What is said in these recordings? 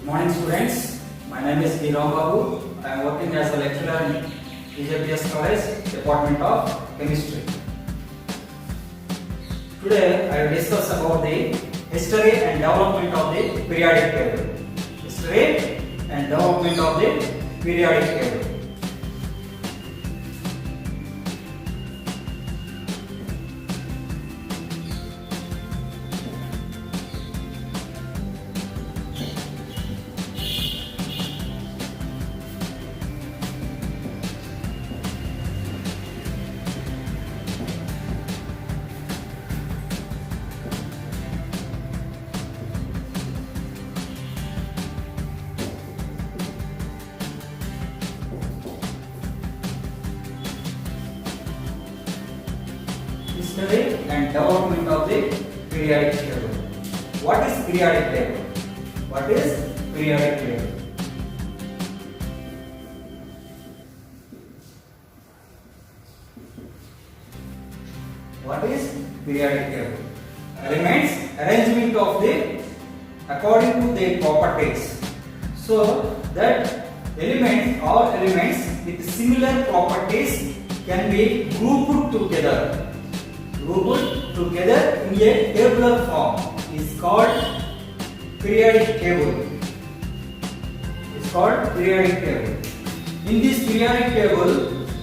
Morning students, my name is D. Ram Babu. I am working as a lecturer in EJPS College, Department of Chemistry. Today I will discuss about the history and development of the periodic table. History and development of the periodic table. History and development of the periodic table. What is periodic table? What is periodic table? What is periodic table? Elements arrangement of the according to their properties. So that all elements with similar properties can be grouped together. Grouped together in a tabular form is called periodic table. It's called periodic table. In this periodic table,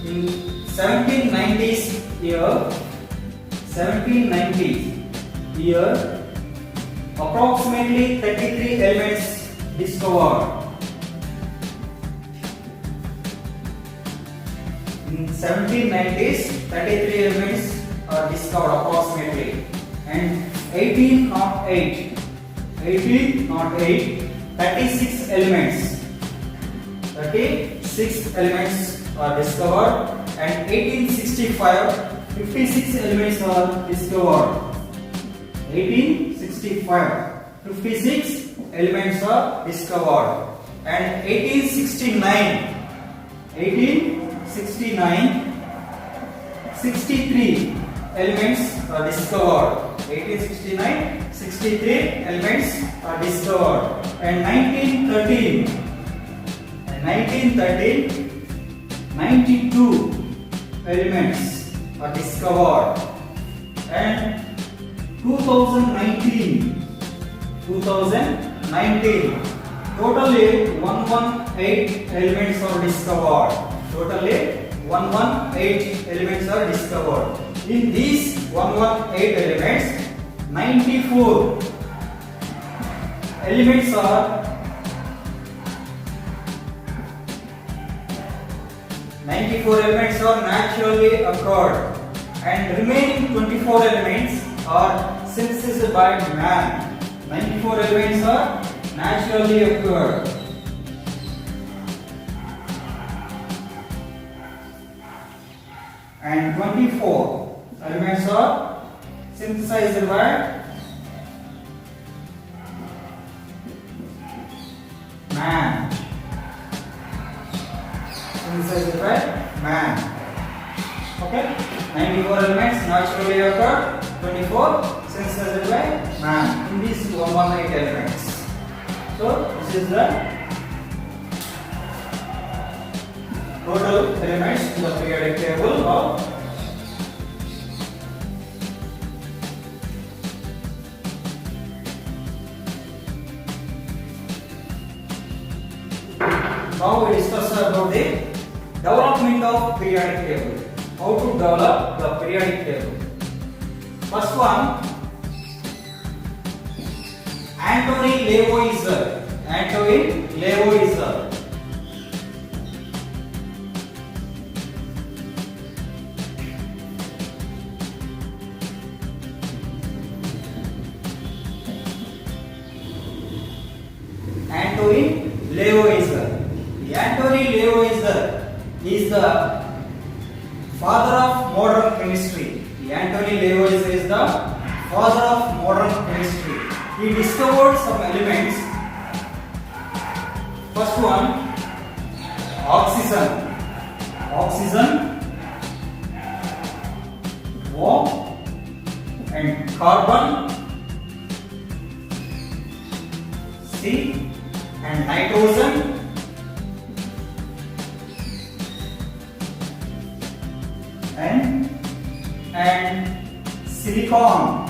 in 1790s year, approximately 33 elements discovered. In 1790s, 33 elements are discovered approximately, and 1808, 36 elements are discovered, and 1865, 56 elements are discovered. 1865, 56 elements are discovered, and 1869, 63 elements are discovered. 1869, 63 elements are discovered, and 1913, 92 elements are discovered, and 2019, totally 118 elements are discovered. Totally 118 elements are discovered. In these 118 elements, 94 elements are naturally occurred, and remaining 24 elements are synthesized by man. 94 elements are naturally occurred. And 24 elements are synthesized by man. Synthesized by man. Okay? 94 elements naturally occur, 24 synthesized by man in these 118 elements. So this is the total elements in the periodic table of now we discuss about the development of periodic table. How to develop the periodic table. First one, Antoine Lavoisier. Antoine Lavoisier is the father of modern chemistry. Antoine Lavoisier is the father of modern chemistry. He discovered some elements. First one, oxygen, O and carbon, C and nitrogen and silicon,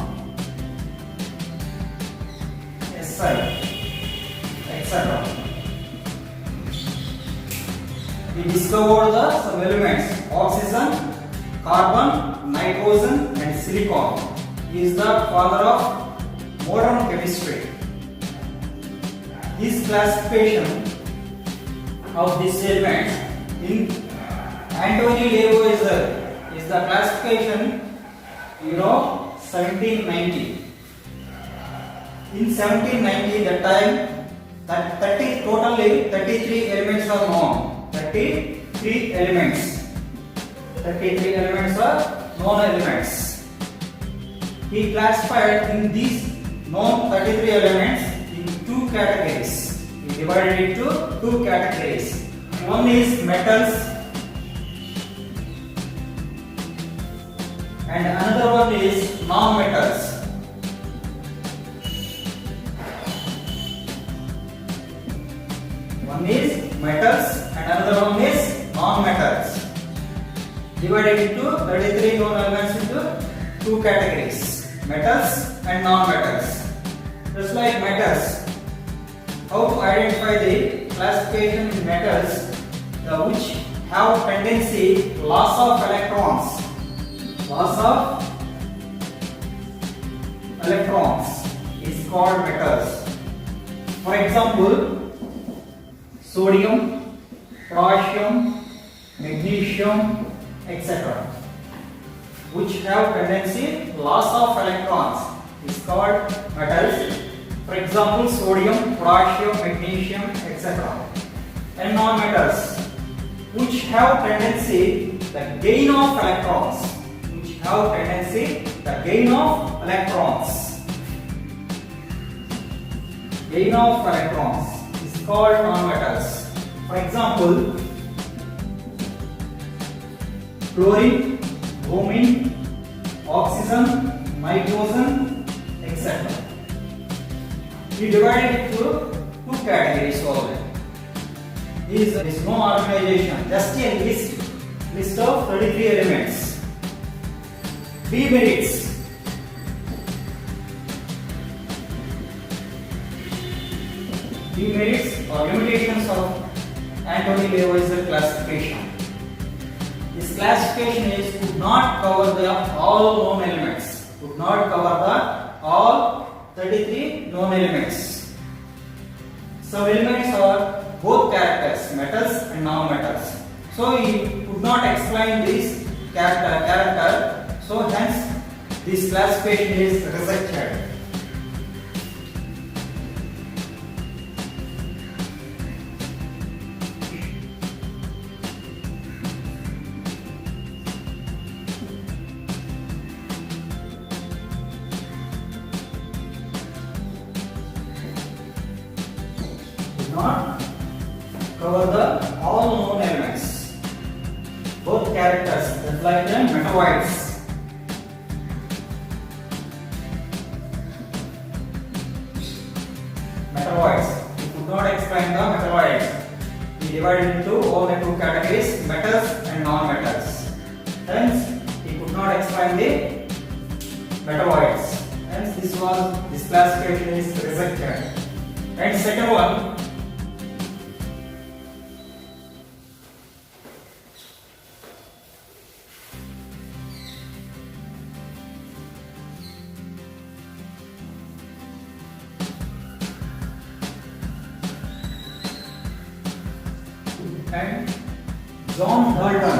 Si, etc. We discovered some elements: oxygen, carbon, nitrogen, and silicon. He is the father of modern chemistry. His classification of these elements in Antoni Lavoisier is the classification year of 1790. In 1790, that time, totally 33 elements are known. 33 elements. 33 elements are known elements. He classified in these known 33 elements in two categories. He divided it into two categories. One is metals and another one is non-metals. One is metals and another one is non-metals. Divided into 33 known elements into two categories: metals and non-metals. Just like metals, how to identify the classification in metals which have tendency loss of electrons. Loss of electrons is called metals. For example, sodium, potassium, magnesium, etc., which have tendency loss of electrons is called metals. For example, sodium, potassium, magnesium, etc. And non-metals, which have tendency the gain of electrons. Which have tendency the gain of electrons. Gain of electrons is called non-metals. For example, chlorine, bromine, oxygen, nitrogen, etc. We divided it into two categories only. There is no organization, just a list of 33 elements. Demerits. Demerits or limitations of Antoni Lavoisier classification. This classification could not cover all known elements. Could not cover all 33 known elements. Some elements are both characters, metals and non-metals. So he could not explain this character. So hence this classification is rejected. Not cover all known elements, both characters, just like the metalloids. Metalloids. We could not explain the metalloids. We divided into all the two categories: metals and non-metals. Hence, we could not explain the metalloids. Hence, this classification is rejected. And second one. And John Dalton.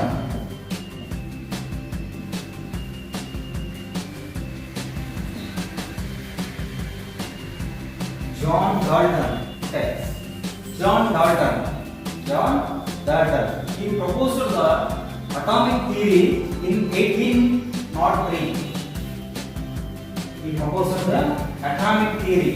John Dalton. He proposed the atomic theory in 1803. He proposed the atomic theory.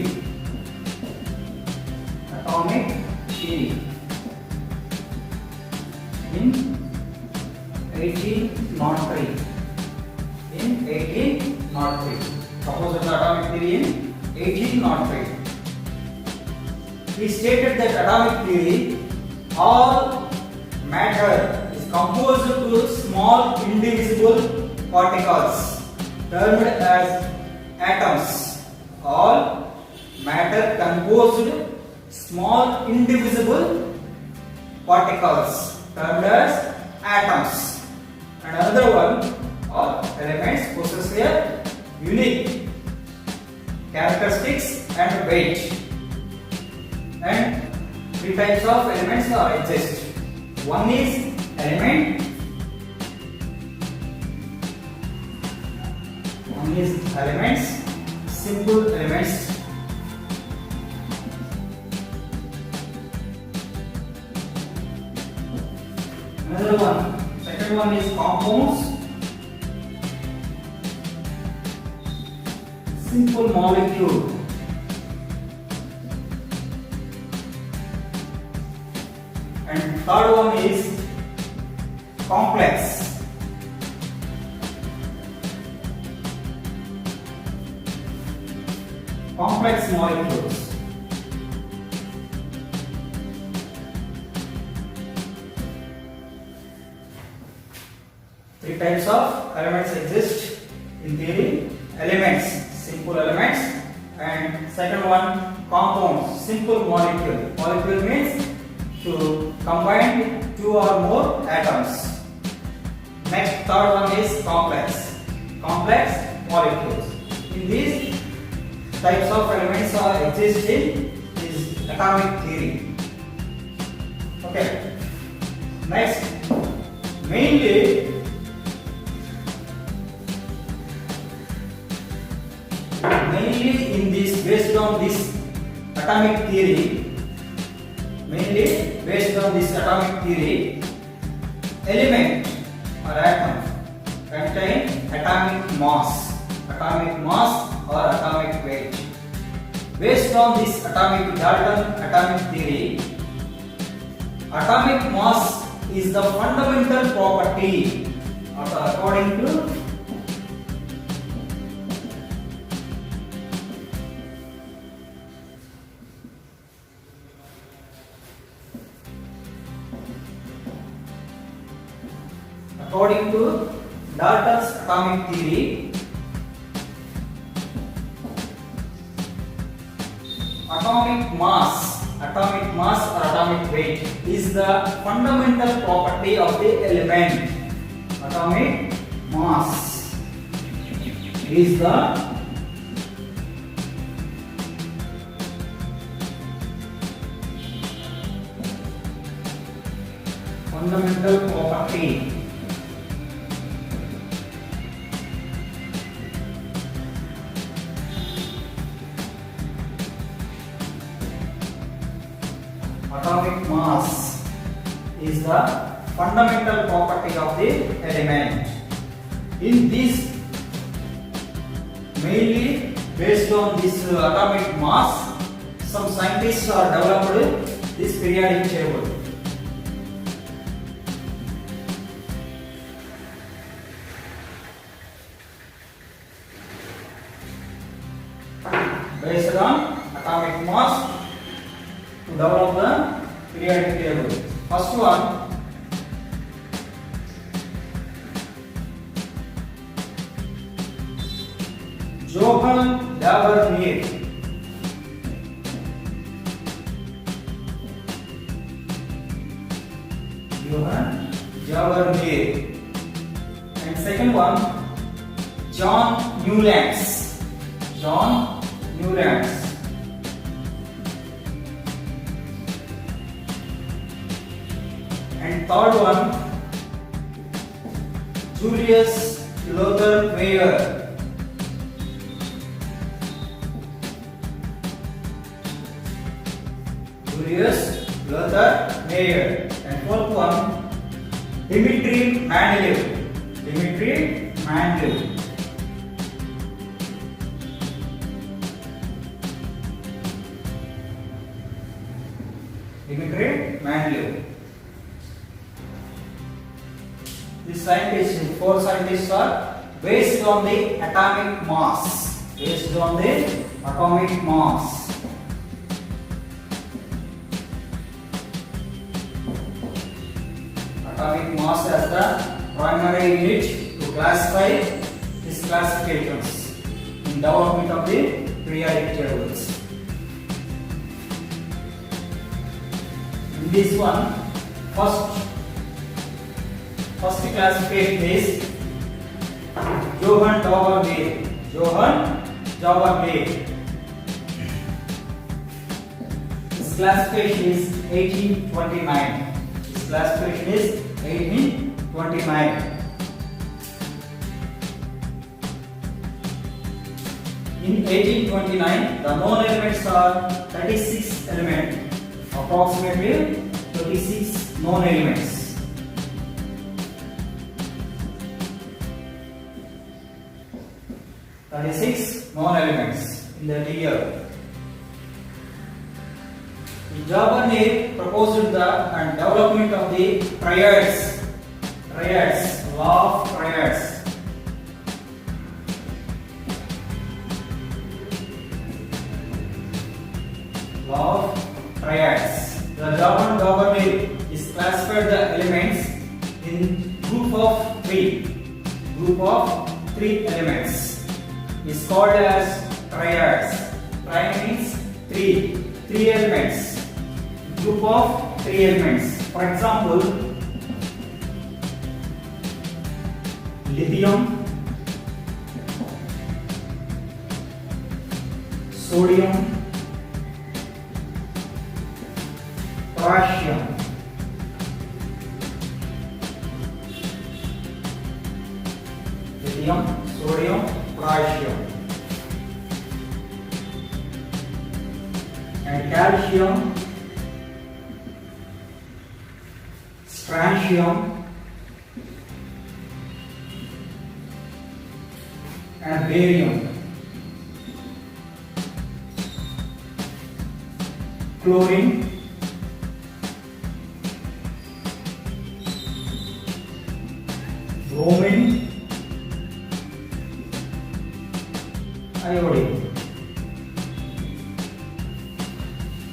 In 1803. Proposed the atomic theory in 1803. He he stated that atomic theory, all matter is composed to small indivisible particles termed as atoms. All matter composed small indivisible particles termed as atoms. And another one, all elements possess a unique characteristics and weight. And three types of elements are exist. One is element. One is elements, simple elements. Another one, second one is compounds, simple molecule. And third one is complex. Complex molecules. Three types of elements exist in theory. Elements, simple elements, and second one, compounds, simple molecule. Molecule means to combine two or more atoms. Next, third one is complex. Complex molecules. In these types of elements are exist in is atomic theory. Okay. Next, mainly in this, based on this atomic theory, element or atom contain atomic mass or atomic weight. Based on this Dalton atomic theory, atomic mass is the fundamental property according to Dalton's atomic theory, atomic mass or atomic weight is the fundamental property of the element. Atomic mass is the fundamental property atomic mass is the fundamental property of the element. In this, mainly based on this atomic mass, some scientists are developed this periodic table. Based on atomic mass to develop the periodic table. First one, Johann Davernier. And second one, John Newlands. And third one, Julius Lothar Mayer. And fourth one, Dmitry Mendeleev. These scientists, four scientists are based on the atomic mass. atomic mass as the primary unit to classify these classifications in development of the periodic tables. In this one, first classification is Johann Dauber-Weber. This classification is 1829. This classification is 1829. In 1829, the known elements are 36 elements, approximately 36 known elements. 36 known elements in the year. Dauber proposed the development of the triads, law of triads. Law of triads. The Dauber is classified the elements in group of three elements. Is called as triads. Triad means three elements. Group of three elements. For example, lithium, sodium, potassium. Lithium, sodium, potassium, and calcium, strontium, and barium, chlorine, bromine, iodine,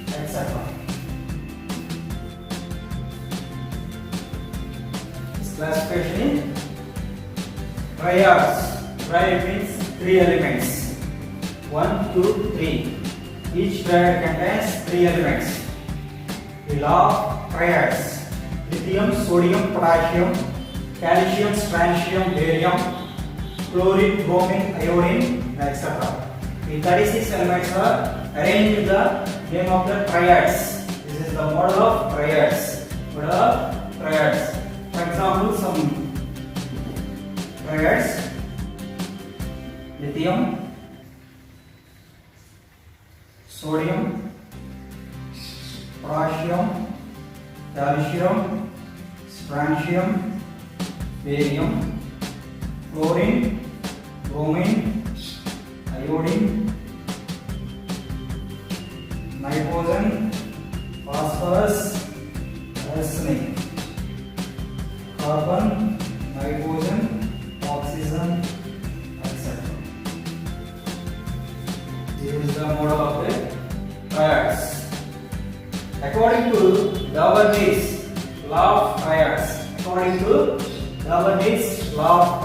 etc. This classification is triads. Triad means three elements. 1, 2, 3. Each triad contains three elements. The law of triads: lithium, sodium, potassium, calcium, strontium, barium, chlorine, bromine, iodine, etc. The 36 elements are arranged in the name of the triads. This is the model of triads. For example, some triads: lithium, sodium, potassium, calcium, strontium, barium, chlorine, bromine, iodine, nitrogen, phosphorus, arsenic, carbon, nitrogen, oxygen, etc. This is the model of the triads. According to Dauber-Weber's law of triads, according to this law,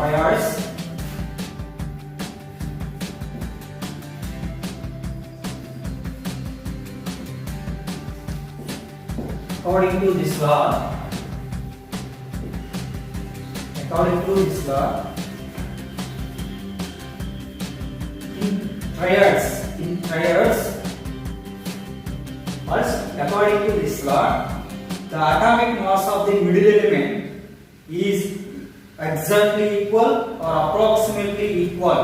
in triads, first, according to this law, the atomic mass of the middle element is exactly equal or approximately equal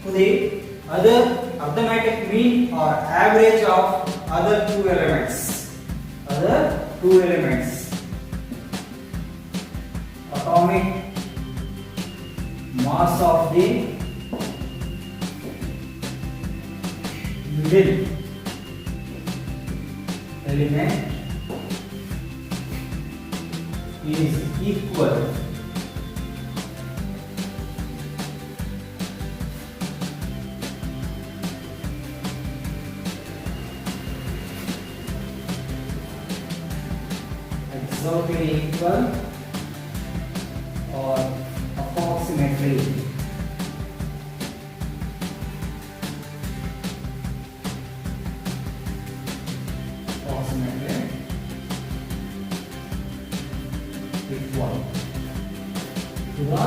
to the other arithmetic mean or average of other two elements. Atomic mass of the middle element is equal exactly equal approximately equal to the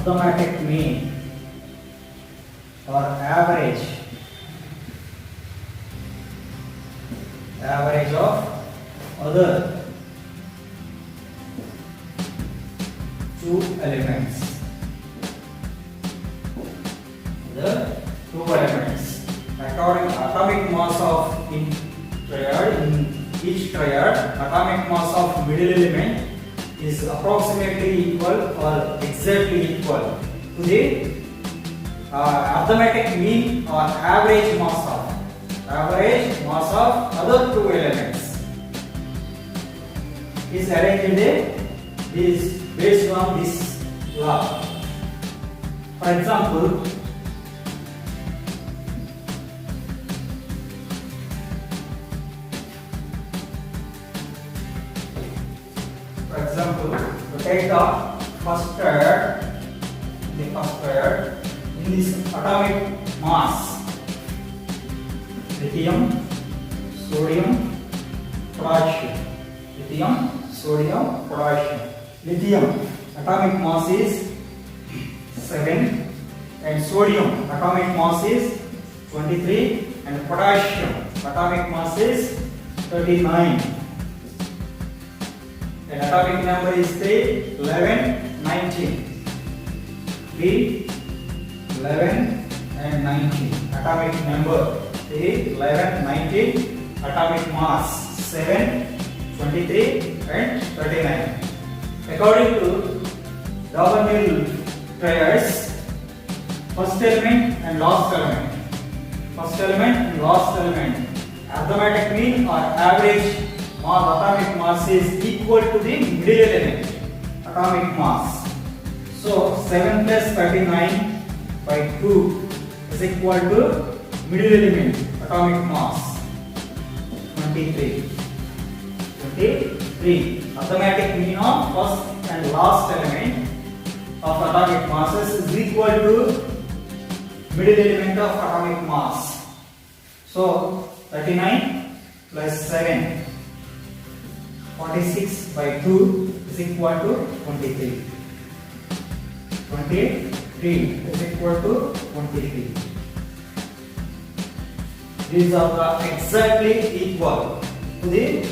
arithmetic mean or average of other two elements. The two elements according atomic mass of in each triad, atomic mass of middle element is approximately equal or exactly equal to the arithmetic mean or average mass of other two elements is arranged is based on this law. For example, to take the first triad, in this atomic mass, lithium, sodium, potassium. Lithium atomic mass is 7 and sodium atomic mass is 23 and potassium atomic mass is 39. And atomic number is 3, 11, 19. 3, 11 and 19. Atomic number 3, 11, 19. Atomic mass 7, 23 and 39. According to Davanil triads, first element and last element. Arithmetic mean or average atomic mass is equal to the middle element atomic mass. So 7 plus 39 by 2 is equal to middle element atomic mass 23. Arithmetic mean of first and last element of atomic masses is equal to middle element of atomic mass. So 39 plus 7, 46 by 2 is equal to 23. 23 is equal to 23. These are exactly equal to the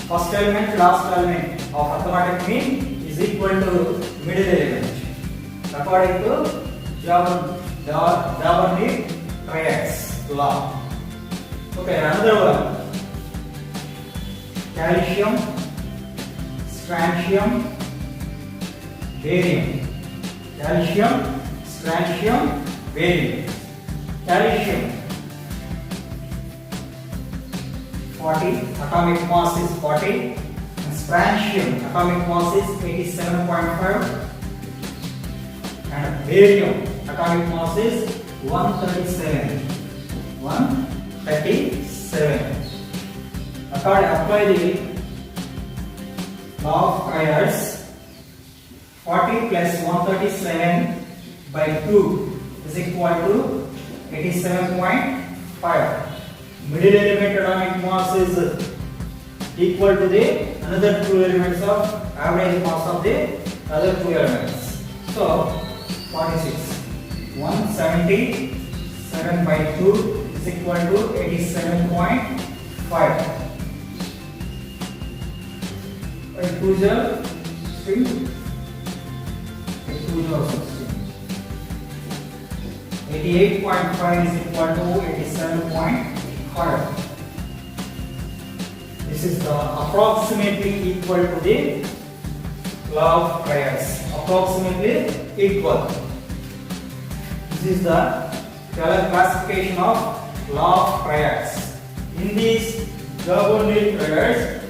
first element, last element of arithmetic mean is equal to middle element according to Davanil triads law. Okay, another one. Calcium, strontium, barium. Calcium, Calcium 40, atomic mass is 40, and strontium atomic mass is 87.5, and barium atomic mass is 137. Apply the law of triads. 40 plus 137 by 2 is equal to 87.5. Middle element atomic mass is equal to the another two elements of average mass of the other two elements. So 46. 177 by 2 is equal to 87.5. By 2 is 16. 88.5 is equal to 87.5. This is the approximately equal to the law of triads. Approximately equal. This is the classification of law of triads. In these Davanil triads,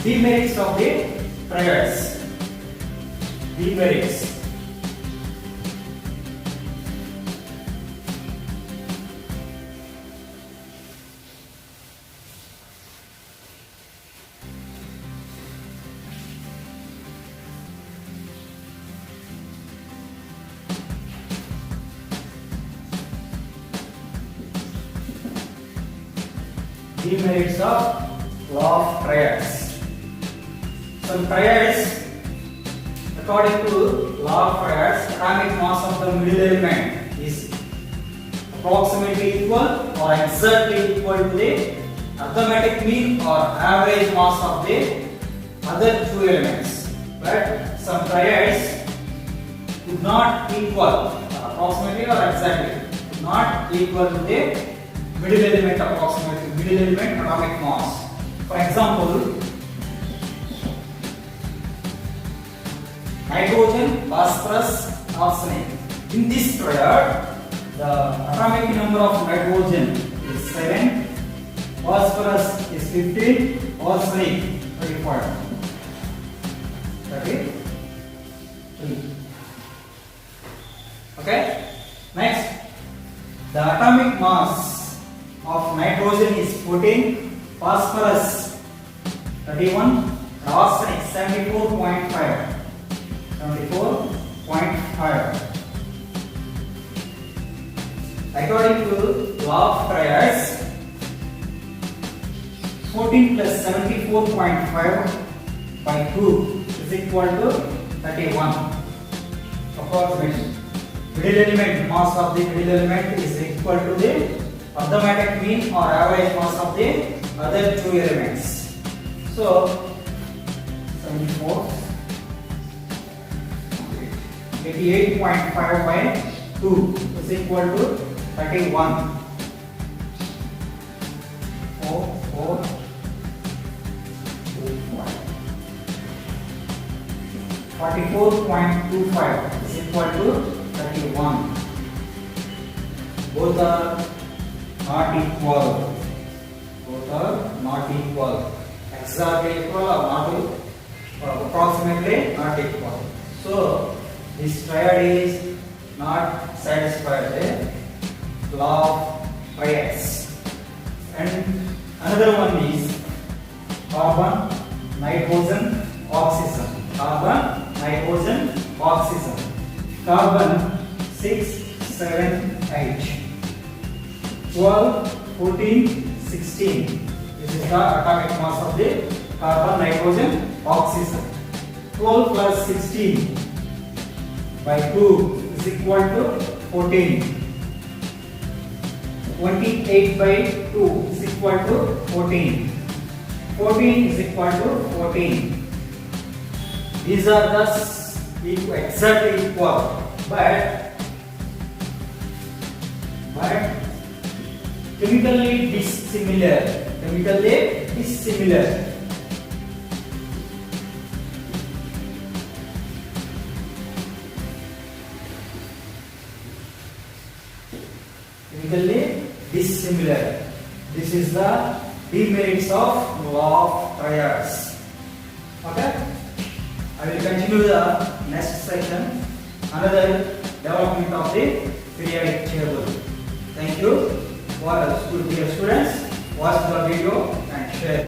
demerits of the triads. Demerits. demerits of law of triads. Some triads, according to law of triads, atomic mass of the middle element is approximately equal or exactly equal to the arithmetic mean or average mass of the other two elements. But some triads could not equal approximately or exactly, could not equal to the middle element approximately, middle element atomic mass. For example, nitrogen, phosphorus, arsenic. In this triad, the atomic number of nitrogen is 7, phosphorus is 15, arsenic 35. Okay? Next, the atomic mass of nitrogen is 14, phosphorus 31, and arsenic 74.5. 74.5. According to law of triads, 14 plus 74.5 by 2 is equal to 31. Approximately. Middle element mass of the middle element is equal to the arithmetic mean or average mass of the other two elements. So 74, 88.5 by 2 is equal to 31. 44.25 is equal to 31. Both are not equal. Both are not equal. Exactly equal or not equal, or approximately not equal. So this triad is not satisfied with law of triads. And another one is carbon, nitrogen, oxygen. Carbon, nitrogen, oxygen. Carbon 6, 7, 8. 12, 14, 16. This is the atomic mass of the carbon, nitrogen, oxygen. 12 plus 16 by 2 is equal to 14. 28 by 2 is equal to 14. 14 is equal to 14. These are thus exactly equal, but chemically dissimilar. Chemically dissimilar. Chemically dissimilar. This is the demerits of law of triads. Okay? I will continue the next section, another development of the periodic table. Thank you for dear students. Watch the video and share.